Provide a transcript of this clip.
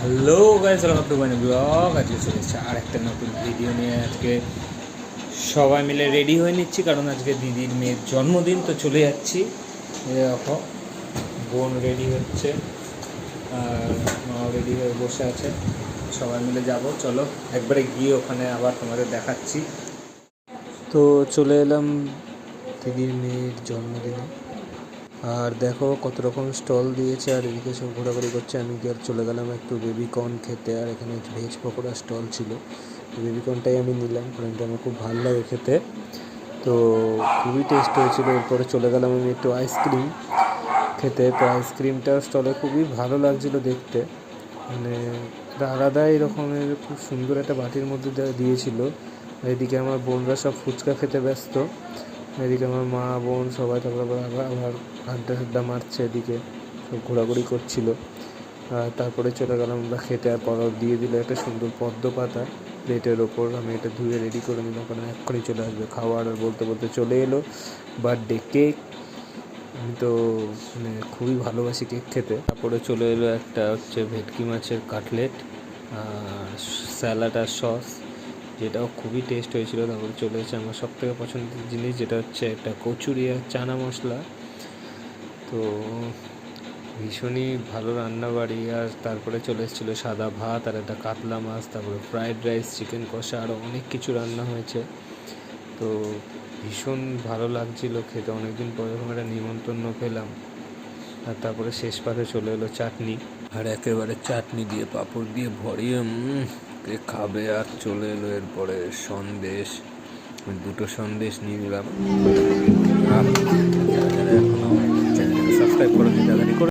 Hello guys, welcome to my blog. আজকে চলে এসেছে আর একটা নতুন ভিডিও নিয়ে। আজকে সবাই মিলে রেডি হয়ে নিচ্ছি, কারণ আজকে দিদির মেয়ের জন্মদিন, তো চলে যাচ্ছি। দেখো বোন রেডি হচ্ছে আর মাও রেডি হয়ে বসে আছে, সবাই মিলে যাব। চলো একবারে গিয়ে ওখানে আবার তোমাদের দেখাচ্ছি। তো চলে এলাম দিদির মেয়ের জন্মদিনে, আর দেখো কত রকম স্টল দিয়েছে, আর এদিকে সব ঘোরাঘুরি করছে। আমি আর চলে গেলাম একটু বেবিকর্ন খেতে, আর এখানে ভেজ পকোড়া স্টল ছিল। বেবিকর্নটাই আমি নিলাম, কারণ এটা আমার খুব ভালো লাগে খেতে, তো খুবই টেস্ট হয়েছিল। এরপরে চলে গেলাম আমি একটু আইসক্রিম খেতে। তো আইসক্রিমটা স্টলে খুবই ভালো লাগছিলো দেখতে, মানে একটা আলাদা এরকমের খুব সুন্দর একটা বাটির মধ্যে দিয়েছিল। এদিকে আমার বোনরা সব ফুচকা খেতে ব্যস্ত, এদিকে আমার মা বোন সবাই তারপর আবার আড্ডা মারছে, এদিকে সব ঘোরাঘুরি করছিল। আর তারপরে চলে গেলাম আমরা খেতে, আর পর দিয়ে দিল একটা সুন্দর পদ্ম পাতা প্লেটের ওপর। আমি এটা ধুয়ে রেডি করে নিলাম, কারণ এক্ষুনি চলে আসবে খাওয়ার। আর বলতে বলতে চলে এলো বার্থডে কেক। আমি তো মানে খুবই ভালোবাসি কেক খেতে। তারপরে চলে এলো একটা হচ্ছে ভেটকি মাছের কাটলেট আর স্যালাড আর সস, যেটাও খুবই টেস্ট হয়েছিল। তারপরে চলে এসেছে আমার সবথেকে পছন্দের জিনিস, যেটা হচ্ছে একটা কচুরি আর চানা মশলা। তো ভীষণই ভালো রান্নাবাড়ি। আর তারপরে চলে এসেছিলো সাদা ভাত আর একটা কাতলা মাছ, তারপরে ফ্রায়েড রাইস, চিকেন কষা, আরও অনেক কিছু রান্না হয়েছে। তো ভীষণ ভালো লাগছিলো খেতে, অনেকদিন পরে এরকম একটা নিমন্ত্রণ পেলাম। আর তারপরে শেষ পাতে চলে এলো চাটনি, আর একেবারে চাটনি দিয়ে পাঁপড় দিয়ে ভরিয়ে কে খাবে। আর চলে এলো এরপরে সন্দেশ, দুটো সন্দেশ নিয়ে নিলাম। যারা যারা এখনো চ্যানেলটাকে সাবস্ক্রাইব করেনি তাড়াতাড়ি করে